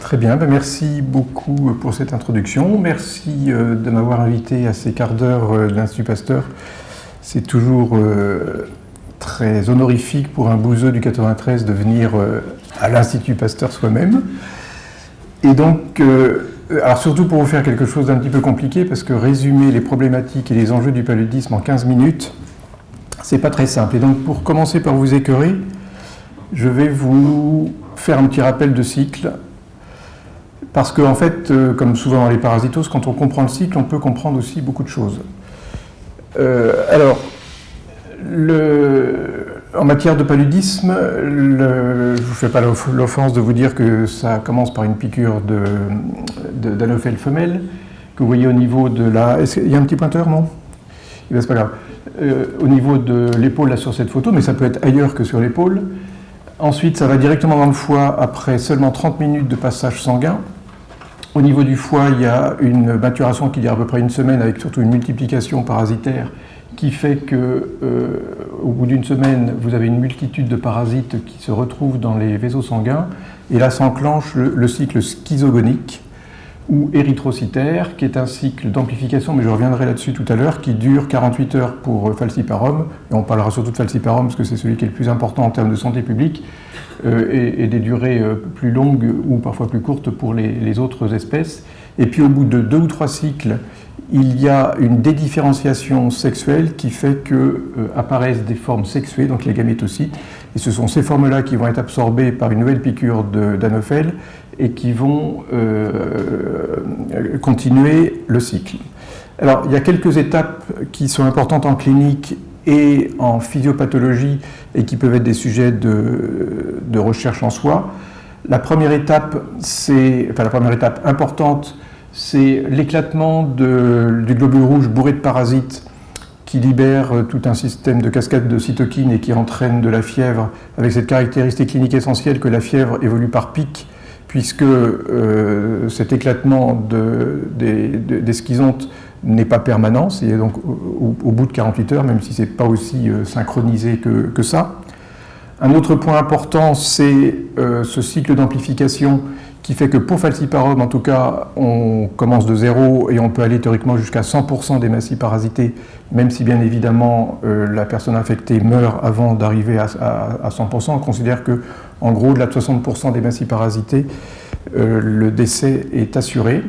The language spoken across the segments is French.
Très bien, merci beaucoup pour cette introduction. Merci de m'avoir invité à ces quarts d'heure de l'Institut Pasteur. C'est toujours très honorifique pour un bouseux du 93 de venir à l'Institut Pasteur soi-même. Et donc, alors surtout pour vous faire quelque chose d'un petit peu compliqué, parce que résumer les problématiques et les enjeux du paludisme en 15 minutes, c'est pas très simple. Et donc, pour commencer par vous écœurer, je vais vous faire un petit rappel de cycle. Parce qu'en fait, comme souvent dans les parasitoses, quand on comprend le cycle, on peut comprendre aussi beaucoup de choses. En matière de paludisme, je ne vous fais pas l'offense de vous dire que ça commence par une piqûre d'anophèle femelle, que vous voyez au niveau de la... Il y a un petit pointeur, non? C'est pas grave. Au niveau de l'épaule, là, sur cette photo, mais ça peut être ailleurs que sur l'épaule. Ensuite, ça va directement dans le foie après seulement 30 minutes de passage sanguin. Au niveau du foie, il y a une maturation qui dure à peu près une semaine, avec surtout une multiplication parasitaire qui fait qu'au bout d'une semaine, vous avez une multitude de parasites qui se retrouvent dans les vaisseaux sanguins. Et là s'enclenche le cycle schizogonique ou érythrocytaire, qui est un cycle d'amplification, mais je reviendrai là-dessus tout à l'heure, qui dure 48 heures pour Falciparum. Et on parlera surtout de Falciparum parce que c'est celui qui est le plus important en termes de santé publique, et des durées plus longues ou parfois plus courtes pour les autres espèces. Et puis au bout de 2 ou 3 cycles, il y a une dédifférenciation sexuelle qui fait que apparaissent des formes sexuées, donc les gamétocytes, et ce sont ces formes-là qui vont être absorbées par une nouvelle piqûre d'anophèle et qui vont continuer le cycle. Alors, il y a quelques étapes qui sont importantes en clinique et en physiopathologie et qui peuvent être des sujets de recherche en soi. La première étape importante, c'est l'éclatement du globule rouge bourré de parasites qui libère tout un système de cascade de cytokines et qui entraîne de la fièvre, avec cette caractéristique clinique essentielle que la fièvre évolue par pic, puisque cet éclatement des schizontes n'est pas permanent, c'est donc au bout de 48 heures, même si ce n'est pas aussi synchronisé que ça. Un autre point important, c'est ce cycle d'amplification qui fait que pour Falciparum, en tout cas, on commence de 0 et on peut aller théoriquement jusqu'à 100% des massifs parasités, même si bien évidemment la personne infectée meurt avant d'arriver à 100%. On considère que, en gros, au-delà de 60% des massifs parasités, le décès est assuré.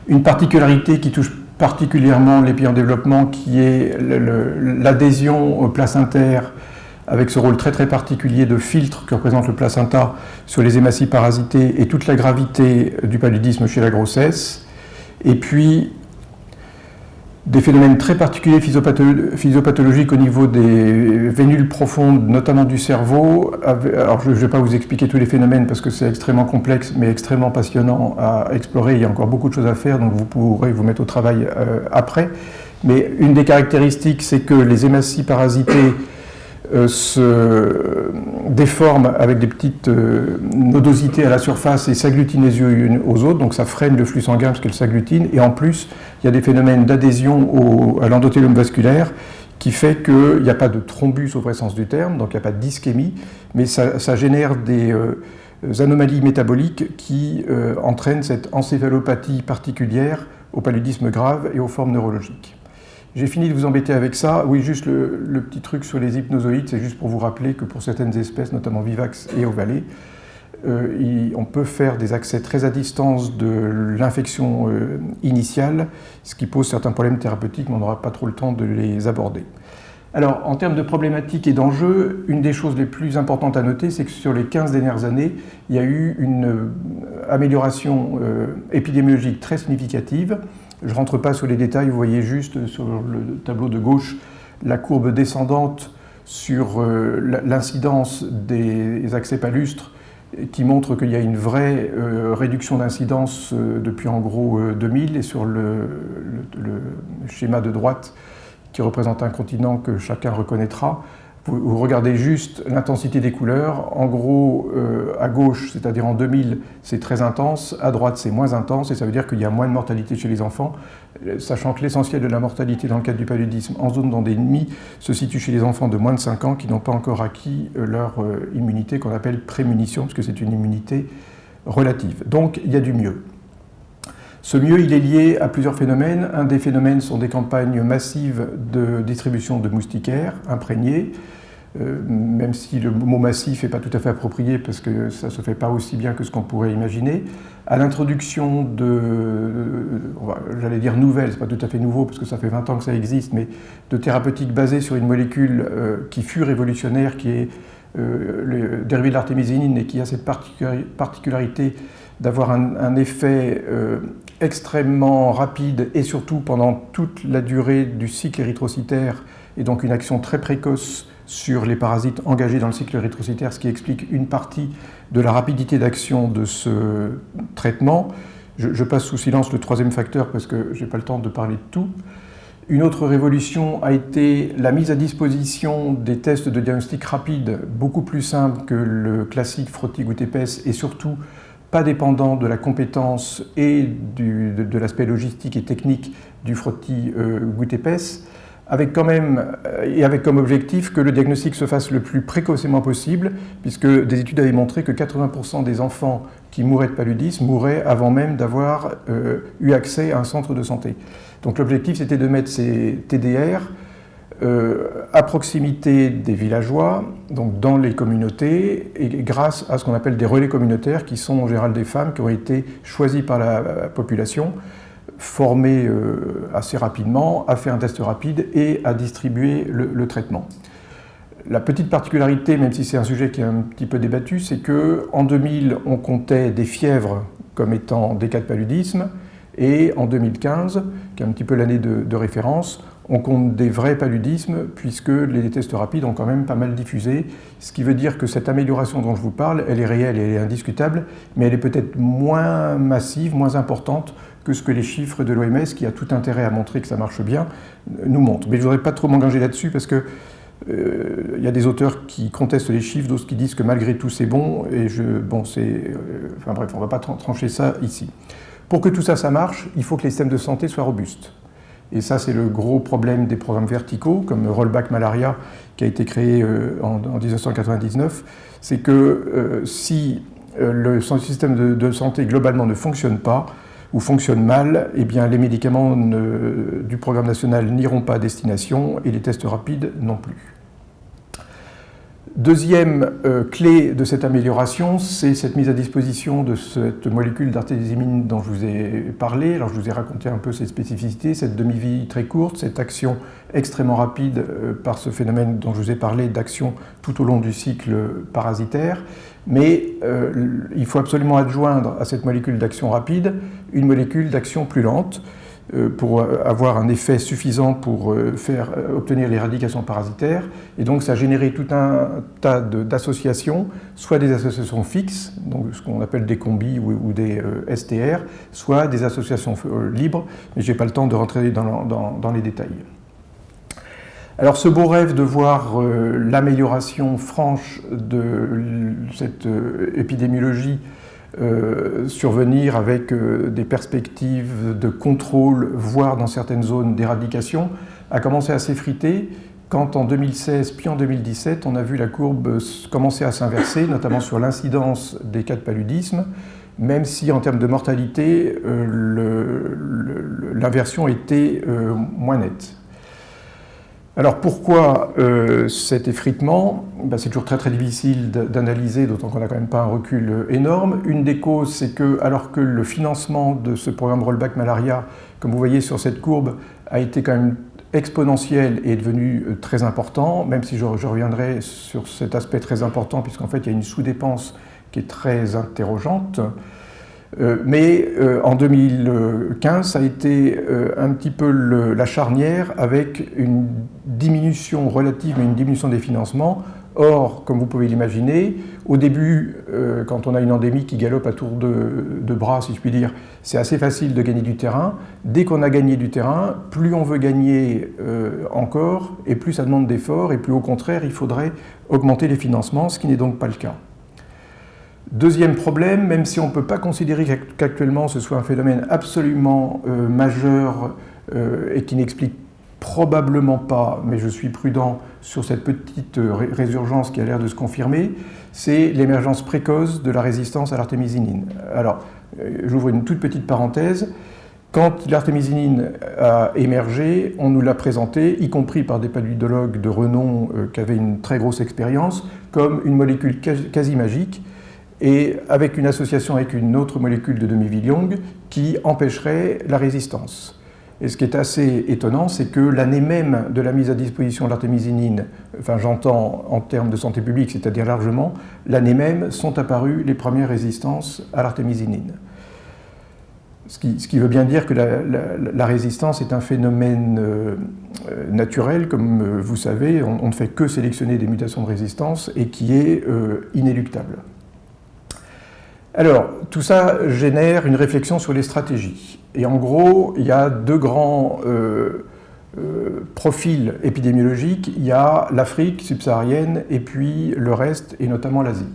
Une particularité qui touche particulièrement les pays en développement, qui est l'adhésion placentaire, avec ce rôle très très particulier de filtre que représente le placenta sur les hématies parasitées et toute la gravité du paludisme chez la grossesse. Et puis des phénomènes très particuliers physiopathologiques au niveau des vénules profondes, notamment du cerveau. Alors je ne vais pas vous expliquer tous les phénomènes parce que c'est extrêmement complexe mais extrêmement passionnant à explorer. Il y a encore beaucoup de choses à faire, donc vous pourrez vous mettre au travail après. Mais une des caractéristiques, c'est que les hématies parasitées se déforment avec des petites nodosités à la surface et s'agglutinent les unes aux autres, donc ça freine le flux sanguin parce qu'elles s'agglutinent, et en plus il y a des phénomènes d'adhésion à l'endothélium vasculaire qui fait qu'il n'y a pas de thrombus au vrai sens du terme, donc il n'y a pas d'ischémie, mais ça génère des anomalies métaboliques qui entraînent cette encéphalopathie particulière au paludisme grave et aux formes neurologiques. J'ai fini de vous embêter avec ça. Oui, juste le petit truc sur les hypnozoïdes, c'est juste pour vous rappeler que pour certaines espèces, notamment Vivax et Ovalé, on peut faire des accès très à distance de l'infection initiale, ce qui pose certains problèmes thérapeutiques, mais on n'aura pas trop le temps de les aborder. Alors, en termes de problématiques et d'enjeux, une des choses les plus importantes à noter, c'est que sur les 15 dernières années, il y a eu une amélioration épidémiologique très significative. Je ne rentre pas sur les détails, vous voyez juste sur le tableau de gauche la courbe descendante sur l'incidence des accès palustres qui montre qu'il y a une vraie réduction d'incidence depuis en gros 2000, et sur le schéma de droite qui représente un continent que chacun reconnaîtra, vous regardez juste l'intensité des couleurs. En gros, à gauche, c'est-à-dire en 2000, c'est très intense, à droite, c'est moins intense, et ça veut dire qu'il y a moins de mortalité chez les enfants, sachant que l'essentiel de la mortalité dans le cadre du paludisme en zone d'endémie se situe chez les enfants de moins de 5 ans qui n'ont pas encore acquis leur immunité qu'on appelle prémunition, parce que c'est une immunité relative. Donc il y a du mieux. Ce mieux, il est lié à plusieurs phénomènes. Un des phénomènes sont des campagnes massives de distribution de moustiquaires imprégnés, même si le mot massif n'est pas tout à fait approprié parce que ça ne se fait pas aussi bien que ce qu'on pourrait imaginer. À l'introduction j'allais dire nouvelles, ce n'est pas tout à fait nouveau parce que ça fait 20 ans que ça existe, mais de thérapeutiques basées sur une molécule qui fut révolutionnaire, qui est le dérivé de l'artémisinine et qui a cette particularité d'avoir un effet extrêmement rapide et surtout pendant toute la durée du cycle érythrocytaire et donc une action très précoce sur les parasites engagés dans le cycle érythrocytaire, ce qui explique une partie de la rapidité d'action de ce traitement. Je passe sous silence le troisième facteur parce que je n'ai pas le temps de parler de tout. Une autre révolution a été la mise à disposition des tests de diagnostic rapide, beaucoup plus simples que le classique frottis-goutte-épaisse et surtout pas dépendant de la compétence et de l'aspect logistique et technique du frottis goutte-épaisse, avec comme objectif que le diagnostic se fasse le plus précocement possible, puisque des études avaient montré que 80% des enfants qui mouraient de paludisme mouraient avant même d'avoir eu accès à un centre de santé. Donc l'objectif, c'était de mettre ces TDR à proximité des villageois, donc dans les communautés, et grâce à ce qu'on appelle des relais communautaires, qui sont en général des femmes qui ont été choisies par la population, formées assez rapidement, à faire un test rapide et à distribuer le traitement. La petite particularité, même si c'est un sujet qui est un petit peu débattu, c'est qu'en 2000, on comptait des fièvres comme étant des cas de paludisme, et en 2015, qui est un petit peu l'année de référence, on compte des vrais paludismes puisque les tests rapides ont quand même pas mal diffusé, ce qui veut dire que cette amélioration dont je vous parle, elle est réelle et elle est indiscutable, mais elle est peut-être moins massive, moins importante que ce que les chiffres de l'OMS, qui a tout intérêt à montrer que ça marche bien, nous montrent. Mais je ne voudrais pas trop m'engager là-dessus parce que y a des auteurs qui contestent les chiffres, d'autres qui disent que malgré tout c'est bon, et enfin bref, on ne va pas trancher ça ici. Pour que tout ça, ça marche, il faut que les systèmes de santé soient robustes. Et ça, c'est le gros problème des programmes verticaux, comme Rollback Malaria, qui a été créé en 1999. C'est que si le système de santé globalement ne fonctionne pas, ou fonctionne mal, eh bien, les médicaments du programme national n'iront pas à destination et les tests rapides non plus. Deuxième clé de cette amélioration, c'est cette mise à disposition de cette molécule d'artémisinine dont je vous ai parlé. Alors je vous ai raconté un peu ses spécificités, cette demi-vie très courte, cette action extrêmement rapide par ce phénomène dont je vous ai parlé d'action tout au long du cycle parasitaire. Mais il faut absolument adjoindre à cette molécule d'action rapide une molécule d'action plus lente, pour avoir un effet suffisant pour obtenir l'éradication parasitaire. Et donc ça a généré tout un tas d'associations, soit des associations fixes, donc ce qu'on appelle des combis ou des STR, soit des associations libres, mais je n'ai pas le temps de rentrer dans les détails. Alors ce beau rêve de voir l'amélioration franche de cette épidémiologie survenir avec des perspectives de contrôle, voire dans certaines zones d'éradication, a commencé à s'effriter quand en 2016 puis en 2017, on a vu la courbe commencer à s'inverser, notamment sur l'incidence des cas de paludisme, même si en termes de mortalité, l'inversion était moins nette. Alors pourquoi cet effritement ? C'est toujours très très difficile d'analyser, d'autant qu'on n'a quand même pas un recul énorme. Une des causes, c'est que alors que le financement de ce programme Rollback Malaria, comme vous voyez sur cette courbe, a été quand même exponentiel et est devenu très important, même si je reviendrai sur cet aspect très important, puisqu'en fait il y a une sous-dépense qui est très interrogeante. Mais en 2015, ça a été un petit peu la charnière avec une diminution relative, mais une diminution des financements. Or, comme vous pouvez l'imaginer, au début, quand on a une endémie qui galope à tour de bras, si je puis dire, c'est assez facile de gagner du terrain. Dès qu'on a gagné du terrain, plus on veut gagner encore, et plus ça demande d'efforts, et plus au contraire, il faudrait augmenter les financements, ce qui n'est donc pas le cas. Deuxième problème, même si on ne peut pas considérer qu'actuellement ce soit un phénomène absolument majeur et qui n'explique probablement pas, mais je suis prudent sur cette petite résurgence qui a l'air de se confirmer, c'est l'émergence précoce de la résistance à l'artémisinine. Alors, j'ouvre une toute petite parenthèse. Quand l'artémisinine a émergé, on nous l'a présenté, y compris par des paludologues de renom qui avaient une très grosse expérience, comme une molécule quasi magique, et avec une association avec une autre molécule de demi-Villong qui empêcherait la résistance. Et ce qui est assez étonnant, c'est que l'année même de la mise à disposition de l'artémisinine, enfin j'entends en termes de santé publique, c'est-à-dire largement, l'année même sont apparues les premières résistances à l'artémisinine. Ce qui veut bien dire que la résistance est un phénomène naturel, comme vous savez, on ne fait que sélectionner des mutations de résistance et qui est inéluctable. Alors, tout ça génère une réflexion sur les stratégies. Et en gros, il y a deux grands profils épidémiologiques. Il y a l'Afrique subsaharienne et puis le reste, et notamment l'Asie.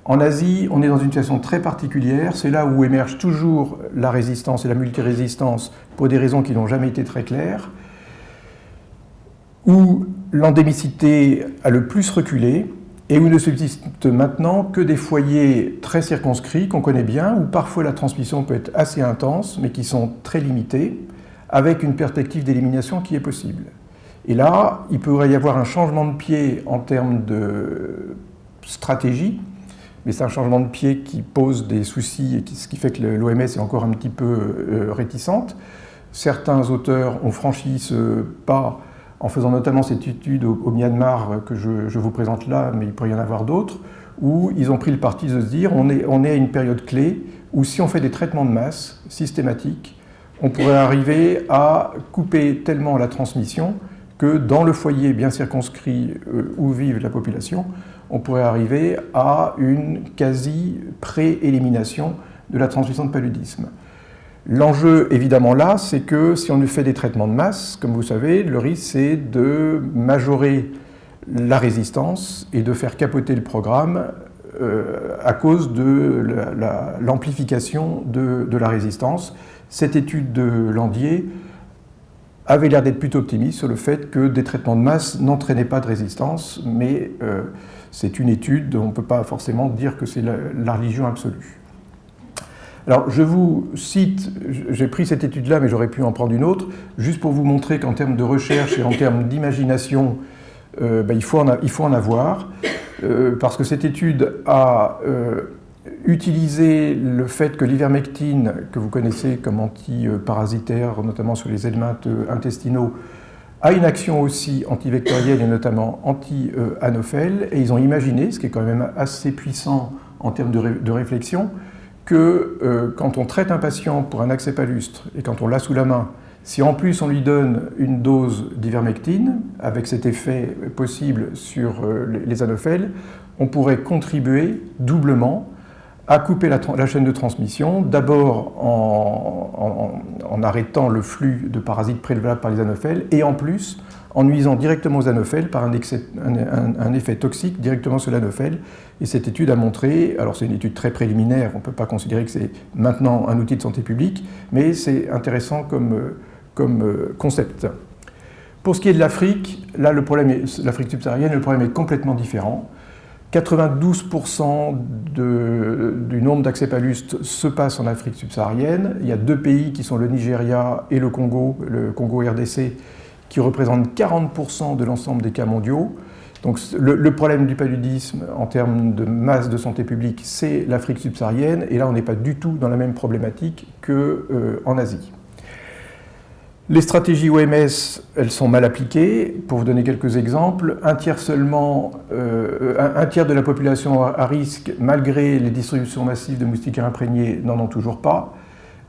En Asie, on est dans une situation très particulière. C'est là où émerge toujours la résistance et la multirésistance pour des raisons qui n'ont jamais été très claires, où l'endémicité a le plus reculé, et où ne subsistent maintenant que des foyers très circonscrits qu'on connaît bien, où parfois la transmission peut être assez intense, mais qui sont très limités, avec une perspective d'élimination qui est possible. Et là, il pourrait y avoir un changement de pied en termes de stratégie, mais c'est un changement de pied qui pose des soucis, et ce qui fait que l'OMS est encore un petit peu réticente. Certains auteurs ont franchi ce pas en faisant notamment cette étude au Myanmar que je vous présente là, mais il pourrait y en avoir d'autres, où ils ont pris le parti de se dire on est à une période clé où si on fait des traitements de masse systématiques, on pourrait arriver à couper tellement la transmission que dans le foyer bien circonscrit où vive la population, on pourrait arriver à une quasi-pré-élimination de la transmission de paludisme. L'enjeu, évidemment, là, c'est que si on fait des traitements de masse, comme vous savez, le risque, c'est de majorer la résistance et de faire capoter le programme à cause de l'amplification de la résistance. Cette étude de Landier avait l'air d'être plutôt optimiste sur le fait que des traitements de masse n'entraînaient pas de résistance, mais c'est une étude, on ne peut pas forcément dire que c'est la religion absolue. Alors, je vous cite, j'ai pris cette étude-là, mais j'aurais pu en prendre une autre, juste pour vous montrer qu'en termes de recherche et en termes d'imagination, il faut en avoir, parce que cette étude a utilisé le fait que l'ivermectine, que vous connaissez comme antiparasitaire, notamment sur les helminthes intestinaux, a une action aussi antivectorielle et notamment anti-anophèle, et ils ont imaginé, ce qui est quand même assez puissant en termes de réflexion, que quand on traite un patient pour un accès palustre et quand on l'a sous la main, si en plus on lui donne une dose d'ivermectine, avec cet effet possible sur les anophèles, on pourrait contribuer doublement à couper la chaîne de transmission, d'abord en arrêtant le flux de parasites prélevables par les anophèles, et en plus en nuisant directement aux anophèles par un effet toxique directement sur l'anophèle. Et cette étude a montré, alors c'est une étude très préliminaire, on ne peut pas considérer que c'est maintenant un outil de santé publique, mais c'est intéressant comme concept. Pour ce qui est de l'Afrique, là l'Afrique subsaharienne, le problème est complètement différent. 92% du nombre d'accès palustres se passe en Afrique subsaharienne. Il y a deux pays qui sont le Nigeria et le Congo RDC, qui représentent 40% de l'ensemble des cas mondiaux. Donc le problème du paludisme en termes de masse de santé publique, c'est l'Afrique subsaharienne, et là on n'est pas du tout dans la même problématique qu'en Asie. Les stratégies OMS, elles sont mal appliquées. Pour vous donner quelques exemples, un tiers de la population à risque, malgré les distributions massives de moustiquaires imprégnés, n'en ont toujours pas.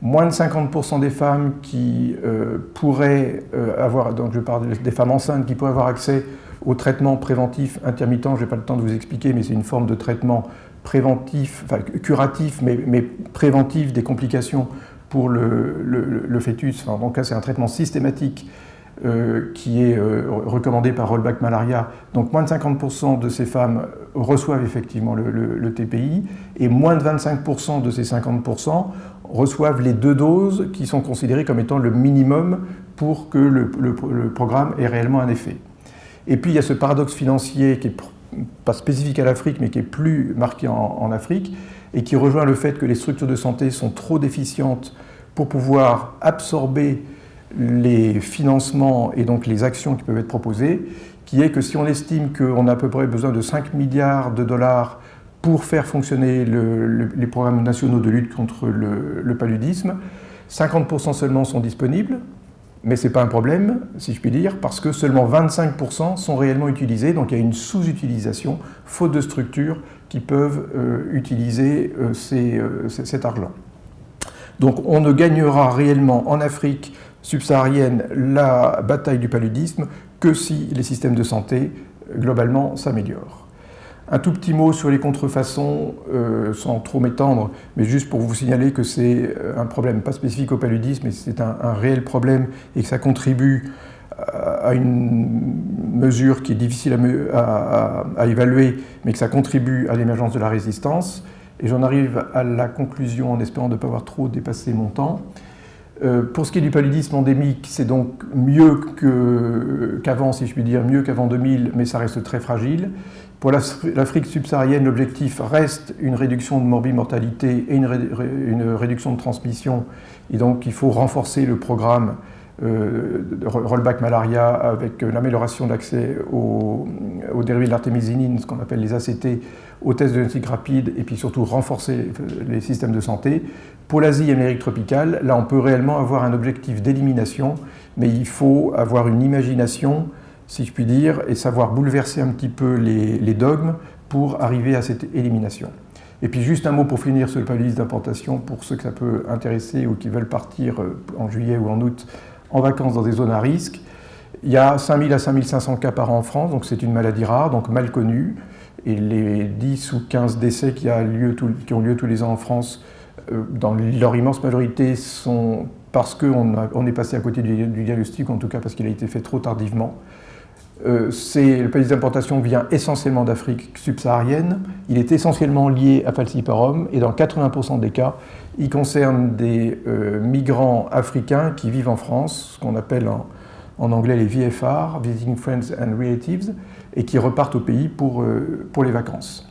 Moins de 50% des femmes qui pourraient avoir, donc je parle des femmes enceintes, qui pourraient avoir accès au traitement préventif intermittent. Je n'ai pas le temps de vous expliquer, mais c'est une forme de traitement préventif, enfin curatif, mais préventif des complications pour le fœtus. Enfin, donc là, c'est un traitement systématique qui est recommandé par Rollback Malaria. Donc moins de 50% de ces femmes reçoivent effectivement le TPI, et moins de 25% de ces 50% reçoivent les 2 doses qui sont considérées comme étant le minimum pour que le programme ait réellement un effet. Et puis il y a ce paradoxe financier qui n'est pas spécifique à l'Afrique, mais qui est plus marqué en Afrique, et qui rejoint le fait que les structures de santé sont trop déficientes pour pouvoir absorber les financements et donc les actions qui peuvent être proposées, qui est que si on estime qu'on a à peu près besoin de 5 milliards de dollars pour faire fonctionner les programmes nationaux de lutte contre le paludisme, 50% seulement sont disponibles, mais ce n'est pas un problème, si je puis dire, parce que seulement 25% sont réellement utilisés, donc il y a une sous-utilisation, faute de structures qui peuvent utiliser cet argent. Donc on ne gagnera réellement en Afrique subsaharienne la bataille du paludisme que si les systèmes de santé, globalement, s'améliorent. Un tout petit mot sur les contrefaçons, sans trop m'étendre, mais juste pour vous signaler que c'est un problème pas spécifique au paludisme, mais c'est un réel problème et que ça contribue à une mesure qui est difficile à évaluer, mais que ça contribue à l'émergence de la résistance. Et j'en arrive à la conclusion en espérant ne pas avoir trop dépassé mon temps. Pour ce qui est du paludisme endémique, c'est donc mieux qu'avant, si je puis dire, mieux qu'avant 2000, mais ça reste très fragile. Pour l'Afrique subsaharienne, l'objectif reste une réduction de morbimortalité et une réduction de transmission. Et donc, il faut renforcer le programme de rollback malaria avec l'amélioration de l'accès aux dérivés de l'artémisinine, ce qu'on appelle les ACT, aux tests de diagnostic rapide, et puis surtout renforcer les systèmes de santé. Pour l'Asie et l'Amérique tropicale, là on peut réellement avoir un objectif d'élimination, mais il faut avoir une imagination, si je puis dire, et savoir bouleverser un petit peu les dogmes pour arriver à cette élimination. Et puis juste un mot pour finir sur le paludisme d'importation, pour ceux que ça peut intéresser ou qui veulent partir en juillet ou en août en vacances dans des zones à risque. Il y a 5000 à 5500 cas par an en France, donc c'est une maladie rare, donc mal connue. Et les 10 ou 15 décès qui ont lieu tous les ans en France, dans leur immense majorité, sont parce qu'on est passé à côté du diagnostic, en tout cas parce qu'il a été fait trop tardivement. Le paludisme d'importation vient essentiellement d'Afrique subsaharienne. Il est essentiellement lié à falciparum et dans 80% des cas, il concerne des migrants africains qui vivent en France, ce qu'on appelle en anglais les VFR, Visiting Friends and Relatives, et qui repartent au pays pour les vacances.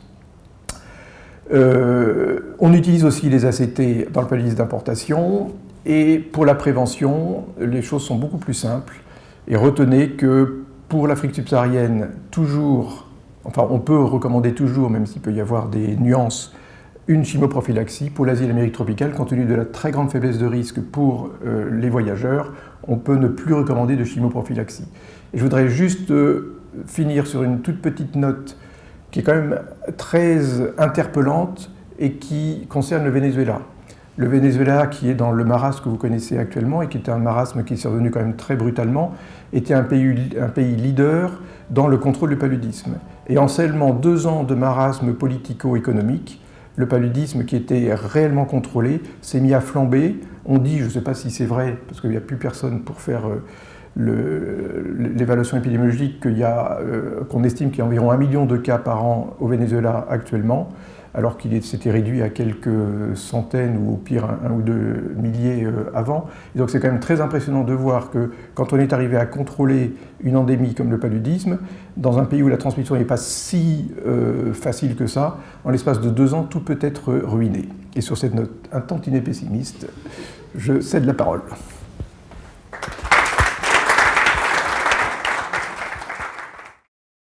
On utilise aussi les ACT dans le paludisme d'importation, et pour la prévention, les choses sont beaucoup plus simples. Et retenez que pour l'Afrique subsaharienne, on peut recommander toujours, même s'il peut y avoir des nuances, une chimoprophylaxie. Pour l'Asie et l'Amérique tropicale, compte tenu de la très grande faiblesse de risque pour les voyageurs, on peut ne plus recommander de chimoprophylaxie. Et je voudrais juste finir sur une toute petite note qui est quand même très interpellante et qui concerne le Venezuela. Le Venezuela, qui est dans le marasme que vous connaissez actuellement et qui était un marasme qui est survenu quand même très brutalement, était un pays leader dans le contrôle du paludisme. Et en seulement 2 ans de marasme politico-économique, le paludisme qui était réellement contrôlé s'est mis à flamber. On dit, je ne sais pas si c'est vrai, parce qu'il n'y a plus personne pour faire l'évaluation épidémiologique, qu'on estime qu'il y a environ 1 million de cas par an au Venezuela actuellement, alors qu'il s'était réduit à quelques centaines ou au pire 1 ou 2 milliers avant. Et donc c'est quand même très impressionnant de voir que quand on est arrivé à contrôler une endémie comme le paludisme, dans un pays où la transmission n'est pas si facile que ça, en l'espace de 2 ans, tout peut être ruiné. Et sur cette note un tantinet pessimiste, je cède la parole.